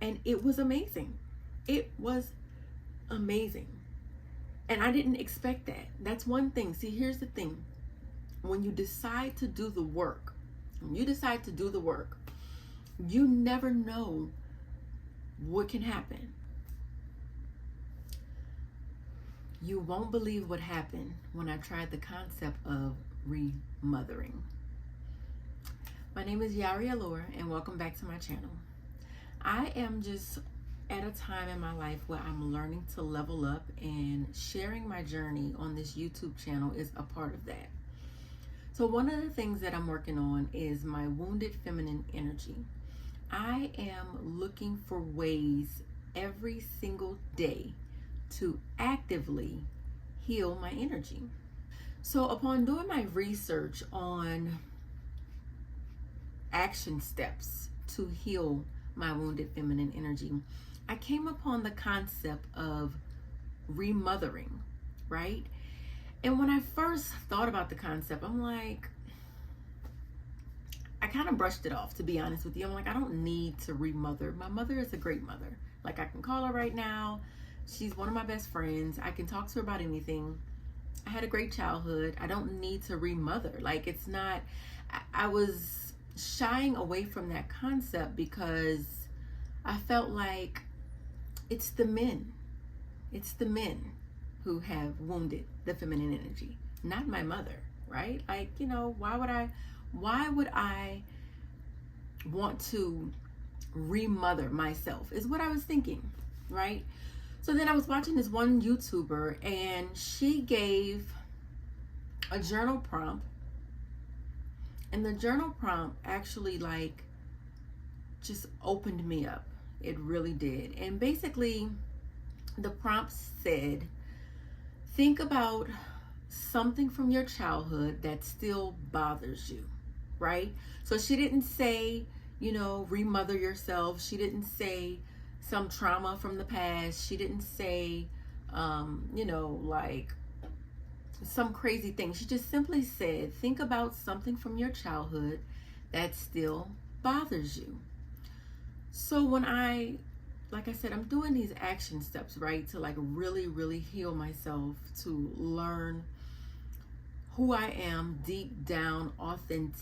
And it was amazing. It was amazing. And I didn't expect that. That's one thing. See, here's the thing. When you decide to do the work, you never know what can happen. You won't believe what happened when I tried the concept of remothering. My name is Yari Allure, and welcome back to my channel. I am just at a time in my life where I'm learning to level up, and sharing my journey on this YouTube channel is a part of that. So one of the things that I'm working on is my wounded feminine energy. I am looking for ways every single day to actively heal my energy. So upon doing my research on action steps to heal my wounded feminine energy, I came upon the concept of remothering, right? And when I first thought about the concept, I'm like, I kind of brushed it off, to be honest with you. I'm like, I don't need to remother. My mother is a great mother. Like, I can call her right now. She's one of my best friends. I can talk to her about anything. I had a great childhood. I don't need to remother. Like, it's not, I was shying away from that concept because I felt like it's the men who have wounded the feminine energy, not my mother, right? Like, why would I want to remother myself, is what I was thinking, right? So then I was watching this one YouTuber, and she gave a journal prompt, and the journal prompt actually just opened me up. It really did. And basically the prompt said, think about something from your childhood that still bothers you, right? So she didn't say, remother yourself. She didn't say some trauma from the past. She didn't say, like some crazy thing. She just simply said, think about something from your childhood that still bothers you. So when like I said, I'm doing these action steps, right? To really, really heal myself, to learn who I am deep down, authentic,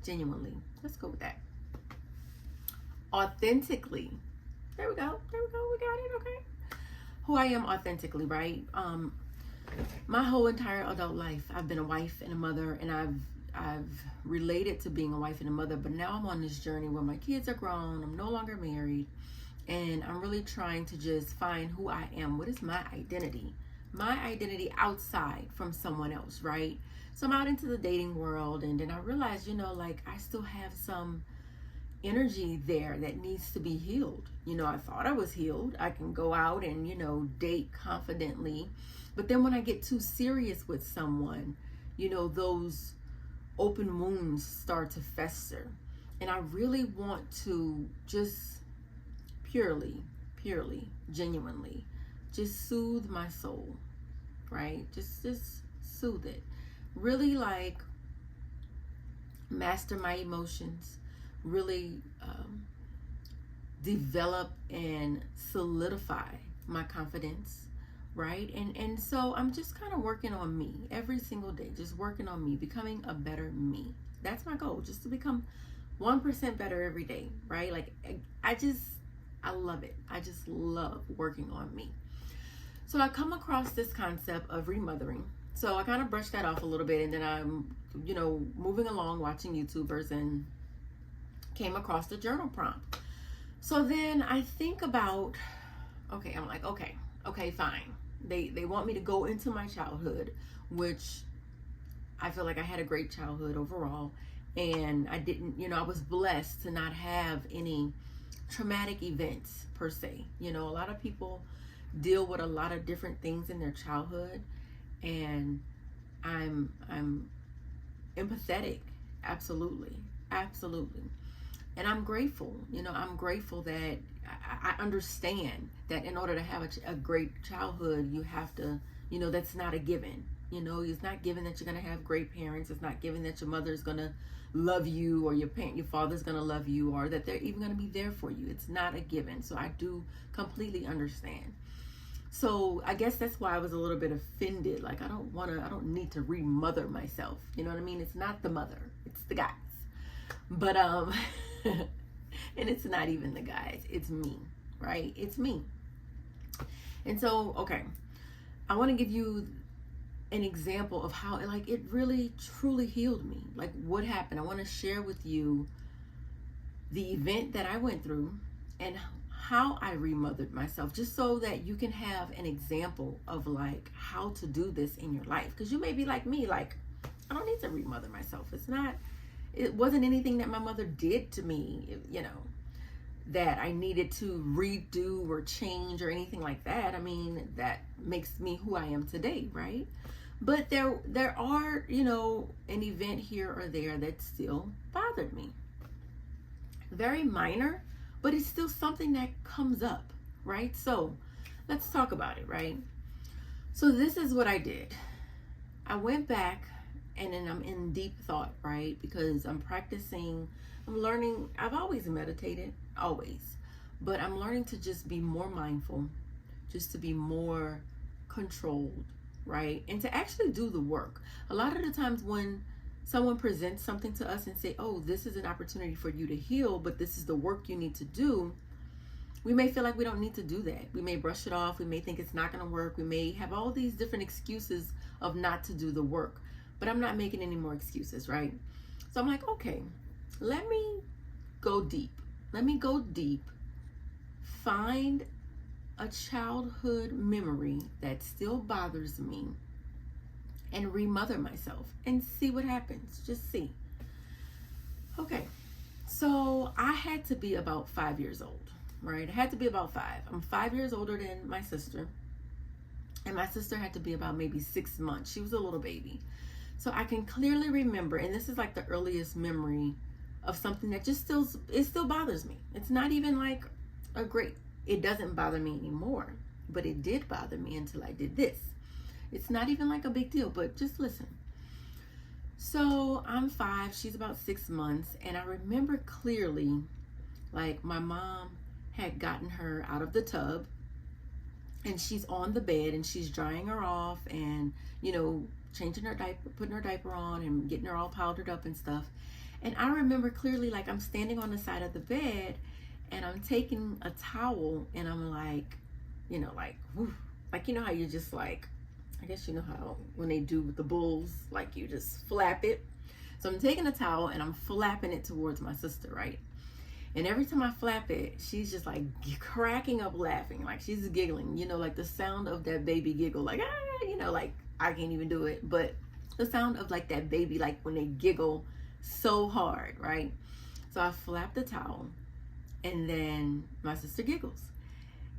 genuinely. Let's go with that. Authentically. There we go. We got it. Okay. Who I am authentically, right? My whole entire adult life, I've been a wife and a mother, and I've related to being a wife and a mother, but now I'm on this journey where my kids are grown, I'm no longer married, and I'm really trying to just find who I am. What is my identity? My identity outside from someone else, right? So I'm out into the dating world, and then I realized, I still have some energy there that needs to be healed. I thought I was healed. I can go out and, date confidently. But then when I get too serious with someone, those open wounds start to fester. And I really want to just purely, genuinely, just soothe my soul, right? Just soothe it. Really master my emotions, really develop and solidify my confidence, right? And so I'm just kind of working on me every single day, just working on me, becoming a better me. That's my goal, just to become 1% better every day, right? Like, I love it. I just love working on me. So I come across this concept of remothering. So I kind of brushed that off a little bit, and then I'm, moving along watching YouTubers, and came across the journal prompt. So then I think about, okay, I'm like, okay, fine. They want me to go into my childhood, which I feel like I had a great childhood overall. And I didn't, I was blessed to not have any traumatic events per se. A lot of people deal with a lot of different things in their childhood, and I'm empathetic, absolutely. And I'm grateful, I'm grateful that I understand that in order to have a great childhood, you have to, that's not a given, You know, it's not given that you're going to have great parents. It's not given that your mother's going to love you, or your father's going to love you, or that they're even going to be there for you. It's not a given. So I do completely understand. So I guess that's why I was a little bit offended. Like, I don't need to remother myself. You know what I mean? It's not the mother, it's the guys. But, and it's not even the guys, it's me, right? It's me. And so, okay, I want to give you an example of how it really truly healed me. Like, what happened. I want to share with you the event that I went through and how I remothered myself, just so that you can have an example of like how to do this in your life. Because you may be like me, like, I don't need to remother myself. It wasn't anything that my mother did to me, you know, that I needed to redo or change or anything like that. I mean, that makes me who I am today, right? But there are, you know, an event here or there that still bothered me. Very minor, but it's still something that comes up, right? So let's talk about it, right? So this is what I did. I went back, and then I'm in deep thought, right? Because I'm learning. I've always meditated, always, but I'm learning to just be more mindful, just to be more controlled, right? And to actually do the work. A lot of the times when someone presents something to us and say, oh, this is an opportunity for you to heal, but this is the work you need to do, we may feel like we don't need to do that. We may brush it off. We may think it's not going to work. We may have all these different excuses of not to do the work. But I'm not making any more excuses, right? So I'm like, okay, let me go deep. Let me go deep. Find a childhood memory that still bothers me and remother myself and see what happens. Just see. Okay, so I had to be about 5 years old, right? I had to be about 5. I'm 5 years older than my sister. And my sister had to be about maybe 6 months. She was a little baby. So I can clearly remember, and this is like the earliest memory of something that it still bothers me. It's not even like it doesn't bother me anymore, but it did bother me until I did this. It's not even like a big deal, but just listen. So I'm 5, she's about 6 months, and I remember clearly, like, my mom had gotten her out of the tub, and she's on the bed, and she's drying her off, and, you know, changing her diaper, putting her diaper on, and getting her all powdered up and stuff. And I remember clearly, like, I'm standing on the side of the bed, and I'm taking a towel, and I'm like, you know, like, whew, like, you know how you just like, I guess you know how when they do with the bulls, like you just flap it. So I'm taking a towel and I'm flapping it towards my sister, right? And every time I flap it, she's just like cracking up laughing, like she's giggling, you know, like the sound of that baby giggle, like, ah, you know, like I can't even do it, but the sound of like that baby, like when they giggle so hard, right? So I flap the towel, and then my sister giggles.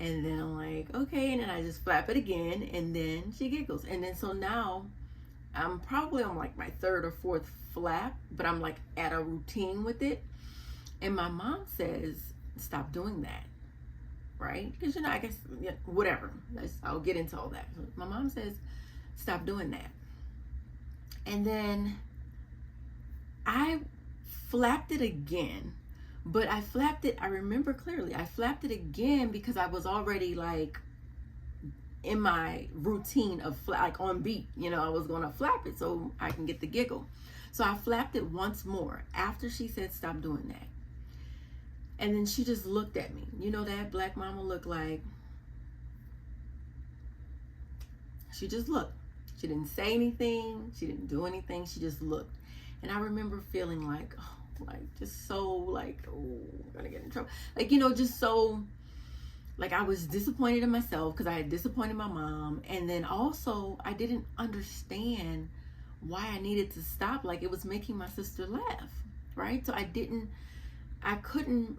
And then I'm like, okay, and then I just flap it again, and then she giggles. And then so now I'm probably on like my 3rd or 4th flap, but I'm like at a routine with it. And my mom says, stop doing that, right? Because, you know, I guess, yeah, whatever. I'll get into all that. My mom says, stop doing that. And then I flapped it again. But I flapped it, I remember clearly, I flapped it again because I was already like in my routine of like on beat, you know, I was going to flap it so I can get the giggle. So I flapped it once more after she said, stop doing that. And then she just looked at me. You know, that black mama look, like, she just looked. She didn't say anything. She didn't do anything. She just looked. And I remember feeling like, oh, like just so like, oh, I'm gonna get in trouble, like, you know, just so like I was disappointed in myself because I had disappointed my mom, and then also I didn't understand why I needed to stop. Like, it was making my sister laugh, right? So I couldn't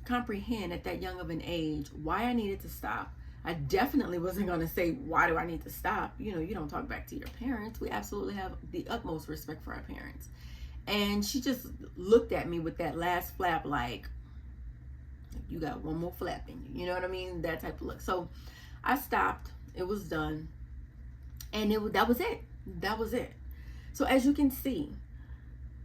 comprehend at that young of an age why I needed to stop. I definitely wasn't going to say, why do I need to stop? You know, you don't talk back to your parents. We absolutely have the utmost respect for our parents. And she just looked at me with that last flap, like, you got one more flap in you. You know what I mean? That type of look. So I stopped. It was done. And that was it. That was it. So as you can see,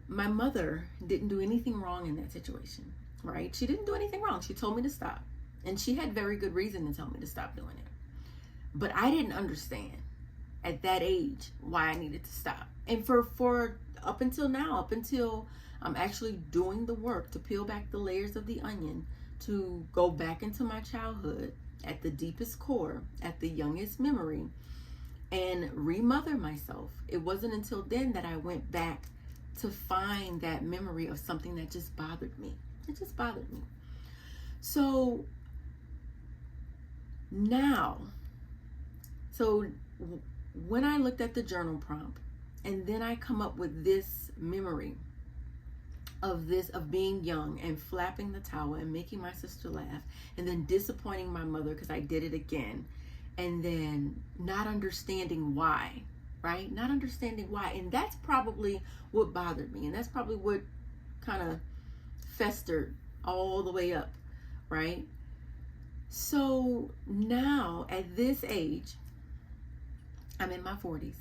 my mother didn't do anything wrong in that situation, right? She didn't do anything wrong. She told me to stop. And she had very good reason to tell me to stop doing it. But I didn't understand at that age why I needed to stop. And for up until now, up until I'm actually doing the work to peel back the layers of the onion, to go back into my childhood at the deepest core, at the youngest memory, and remother myself. It wasn't until then that I went back to find that memory of something that just bothered me. It just bothered me. So now, when I looked at the journal prompt, and then I come up with this memory of being young and flapping the towel and making my sister laugh, and then disappointing my mother because I did it again, and then not understanding why, right? Not understanding why. And that's probably what bothered me. And that's probably what kind of festered all the way up, right? So now at this age, I'm in my 40s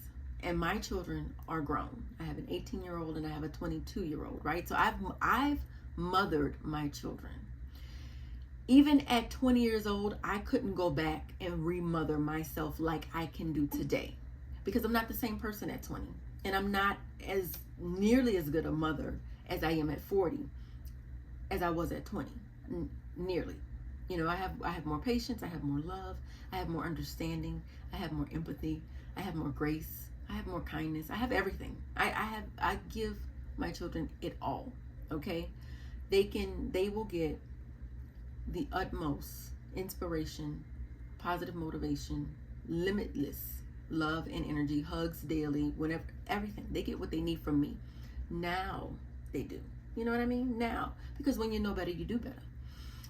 and my children are grown. I have an 18-year-old and I have a 22-year-old, right? So I've mothered my children. Even at 20 years old, I couldn't go back and remother myself like I can do today, because I'm not the same person at 20, and I'm not as nearly as good a mother as I am at 40 as I was at 20. Nearly. You know, I have more patience, I have more love, I have more understanding, I have more empathy, I have more grace, I have more kindness, I have everything. I give my children it all. Okay? They will get the utmost inspiration, positive motivation, limitless love and energy, hugs daily, whenever, everything. They get what they need from me. Now they do. You know what I mean? Now. Because when you know better, you do better.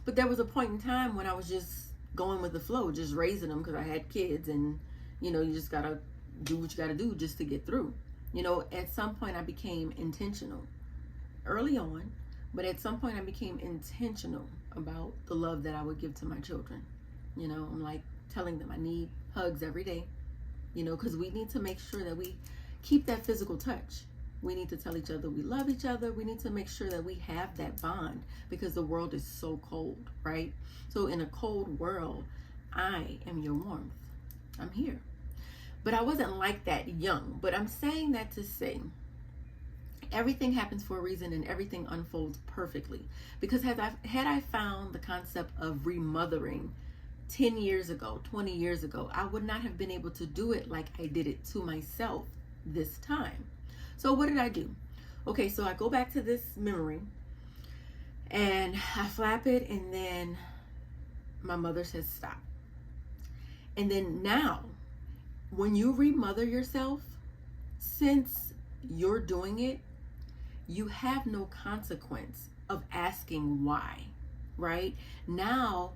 But there was a point in time when I was just going with the flow, just raising them because I had kids, and you know, you just gotta do what you gotta do just to get through. You know, at some point I became intentional early on, but at some point I became intentional about the love that I would give to my children. You know, I'm like telling them I need hugs every day, you know, because we need to make sure that we keep that physical touch. We need to tell each other we love each other. We need to make sure that we have that bond, because the world is so cold, right? So in a cold world, I am your warmth. I'm here. But I wasn't like that young. But I'm saying that to say everything happens for a reason and everything unfolds perfectly. Because had I found the concept of remothering 10 years ago, 20 years ago, I would not have been able to do it like I did it to myself this time. So what did I do? Okay, so I go back to this memory and I flap it, and then my mother says stop. And then now, when you remother yourself, since you're doing it, you have no consequence of asking why, right? Now,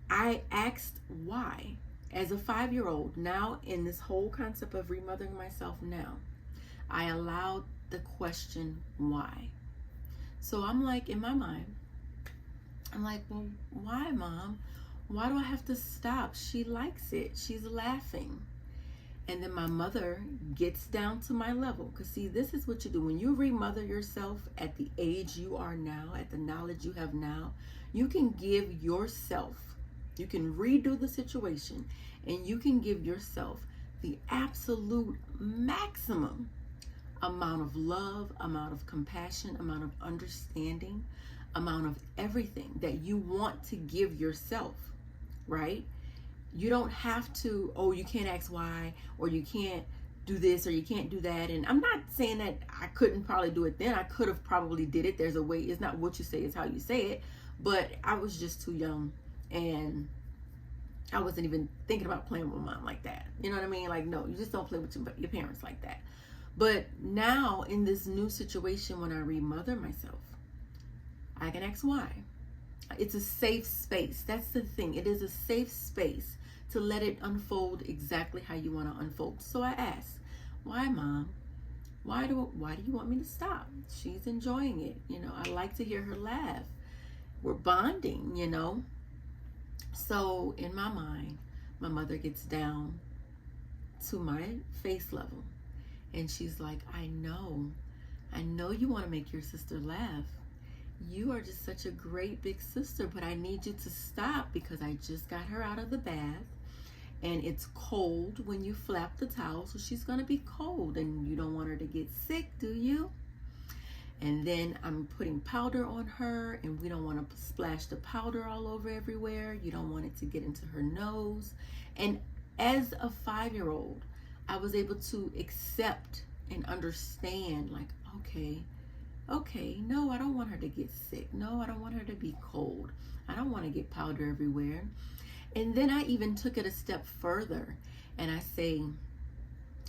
I asked why as a 5-year-old. Now, in this whole concept of remothering myself now, I allowed the question why. So I'm like, in my mind, I'm like, well, why, Mom? Why do I have to stop? She likes it. She's laughing. And then my mother gets down to my level. Because see, this is what you do. When you remother yourself at the age you are now, at the knowledge you have now, you can give yourself, you can redo the situation, and you can give yourself the absolute maximum amount of love, amount of compassion, amount of understanding, amount of everything that you want to give yourself, right? You don't have to, oh, you can't ask why, or you can't do this, or you can't do that. And I'm not saying that I couldn't probably do it then. I could have probably did it. There's a way. It's not what you say, it's how you say it. But I was just too young, and I wasn't even thinking about playing with Mom like that. You know what I mean? Like, no, you just don't play with your parents like that. But now in this new situation, when I remother myself, I can ask why. It's a safe space. That's the thing. It is a safe space to let it unfold exactly how you want to unfold. So I ask, why, Mom? Why do you want me to stop? She's enjoying it. You know, I like to hear her laugh. We're bonding, you know. So in my mind, my mother gets down to my face level. And she's like, I know you want to make your sister laugh. You are just such a great big sister, but I need you to stop because I just got her out of the bath and it's cold when you flap the towel, so she's gonna be cold and you don't want her to get sick, do you? And then I'm putting powder on her, and we don't want to splash the powder all over everywhere. You don't want it to get into her nose. And as a 5-year-old, I was able to accept and understand, like, okay, no, I don't want her to get sick. No, I don't want her to be cold. I don't want to get powder everywhere. And then I even took it a step further, and I say,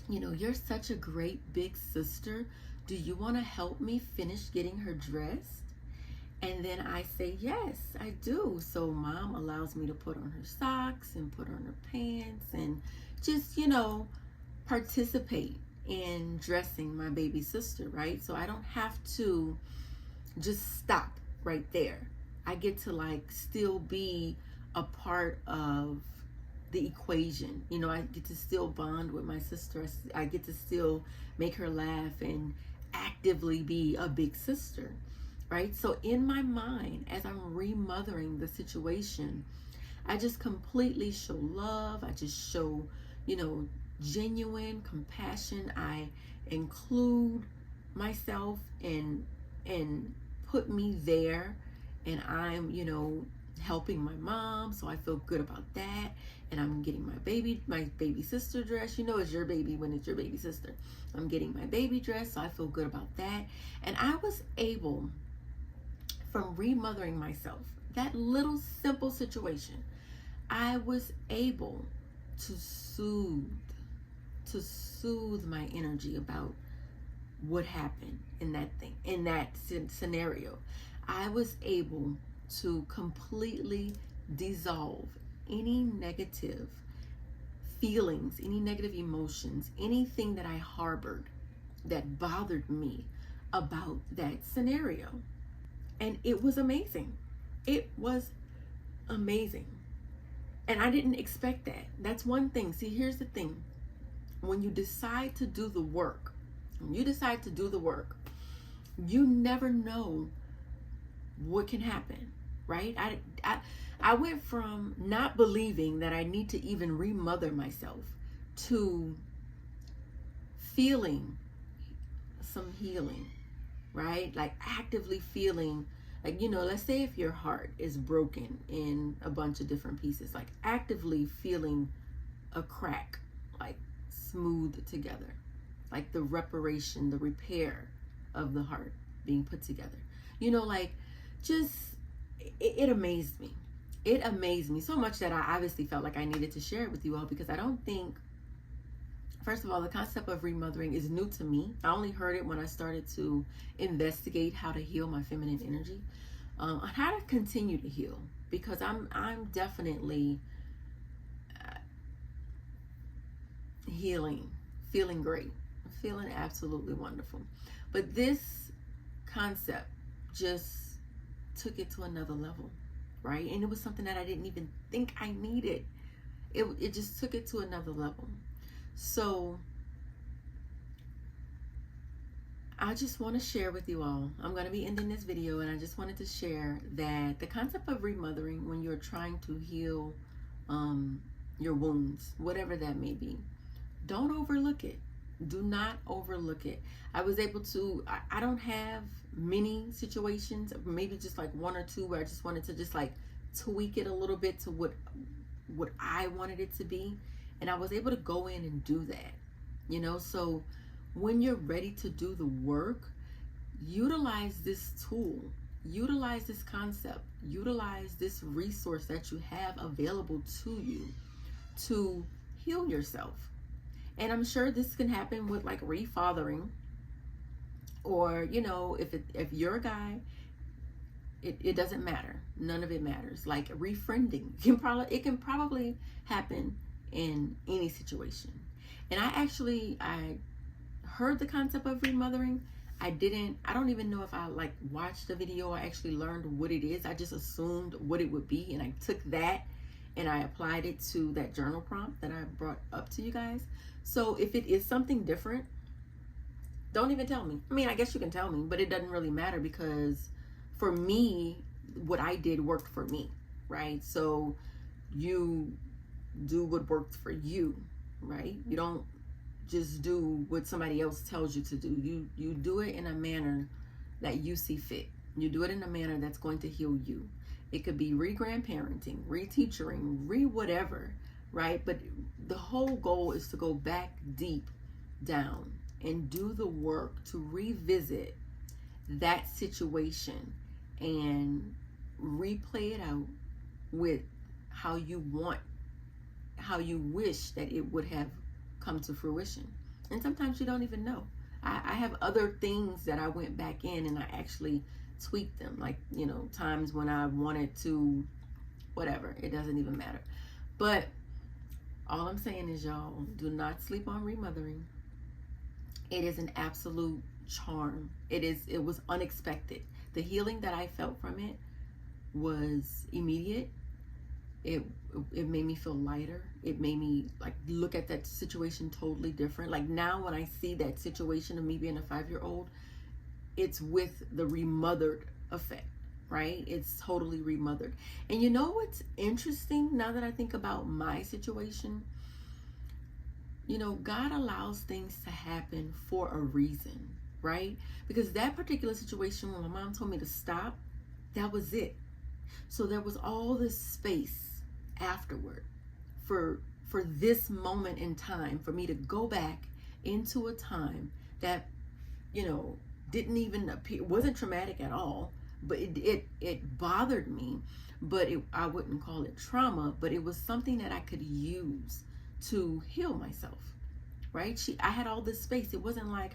you're such a great big sister. Do you want to help me finish getting her dressed? And then I say, yes, I do. So mom allows me to put on her socks and put on her pants and just, participate in dressing my baby sister, right? So I don't have to just stop right there. I get to still be a part of the equation. I get to still bond with my sister. I get to still make her laugh and actively be a big sister, right? So in my mind, as I'm remothering the situation, I just completely show love. I just show, genuine compassion. I include myself and put me there, and I'm, helping my mom, so I feel good about that. And I'm getting my baby sister dressed. It's your baby when it's your baby sister. I'm getting my baby dressed, so I feel good about that. And I was able, from remothering myself, that little simple situation, I was able to soothe my energy about what happened in that scenario. I was able to completely dissolve any negative feelings, any negative emotions, anything that I harbored that bothered me about that scenario. And it was amazing. It was amazing. And I didn't expect that. That's one thing. See, here's the thing. When you decide to do the work, you never know what can happen, right? I went from not believing that I need to even remother myself to feeling some healing, right? Like actively feeling, let's say if your heart is broken in a bunch of different pieces, like actively feeling a crack, like smooth together, like the reparation, the repair of the heart being put together. It amazed me. It amazed me so much that I obviously felt like I needed to share it with you all, because I don't think, first of all, the concept of remothering is new to me. I only heard it when I started to investigate how to heal my feminine energy, how to continue to heal, because I'm definitely healing, feeling great, feeling absolutely wonderful. But this concept just took it to another level, right? And it was something that I didn't even think I needed. It just took it to another level. So I just want to share with you all, I'm going to be ending this video, and I just wanted to share that the concept of remothering, when you're trying to heal your wounds, whatever that may be, don't overlook it. Do not overlook it. I was able to, I don't have many situations, maybe just like one or two, where I just wanted to just tweak it a little bit to what I wanted it to be. And I was able to go in and do that, so when you're ready to do the work, utilize this tool, utilize this concept, utilize this resource that you have available to you to heal yourself. And I'm sure this can happen with refathering, or if you're a guy, it doesn't matter. None of it matters. Like refriending, it can probably happen in any situation. And I heard the concept of remothering. I don't even know if I watched the video or actually learned what it is. I just assumed what it would be, and I took that and I applied it to that journal prompt that I brought up to you guys. So if it is something different, don't even tell me. I mean, I guess you can tell me, but it doesn't really matter, because for me, what I did worked for me, right? So you do what worked for you, right? You don't just do what somebody else tells you to do. You do it in a manner that you see fit. You do it in a manner that's going to heal you. It could be re-grandparenting, re-teachering, re-whatever, right? But the whole goal is to go back deep down and do the work to revisit that situation and replay it out with how you wish that it would have come to fruition. And sometimes you don't even know. I have other things that I went back in and I actually tweaked them, like, you know, times when I wanted to, whatever, it doesn't even matter. But all I'm saying is, y'all, do not sleep on remothering. It is an absolute charm. It was unexpected. The healing that I felt from it was immediate. It made me feel lighter. It made me like look at that situation totally different. Like now when I see that situation of me being a 5-year-old, it's with the remothered effect, right? It's totally remothered. And you know what's interesting now that I think about my situation? You know, God allows things to happen for a reason, right? Because that particular situation when my mom told me to stop, that was it. So there was all this space afterward for this moment in time for me to go back into a time that, you know, didn't even appear, wasn't traumatic at all, but it bothered me. But I wouldn't call it trauma, but it was something that I could use to heal myself, right? I had all this space. It wasn't like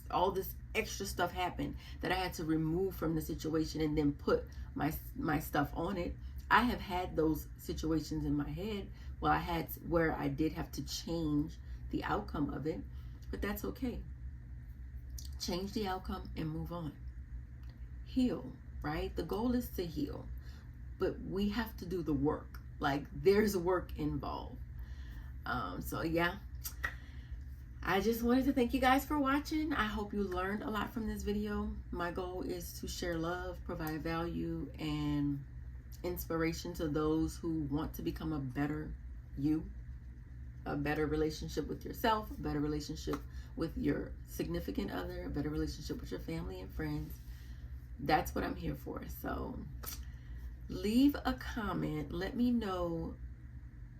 all this extra stuff happened that I had to remove from the situation and then put my stuff on it. I have had those situations in my head where I did have to change the outcome of it, but that's okay. Change the outcome and move on. Heal, right? The goal is to heal, but we have to do the work. Like there's work involved. So yeah, I just wanted to thank you guys for watching. I hope you learned a lot from this video. My goal is to share love, provide value, and inspiration to those who want to become a better you, a better relationship with yourself, a better relationship with your significant other, a better relationship with your family and friends. That's what I'm here for. So leave a comment. Let me know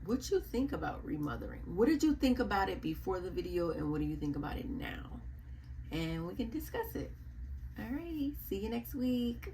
what you think about remothering. What did you think about it before the video, and what do you think about it now? And we can discuss it. Alrighty, see you next week.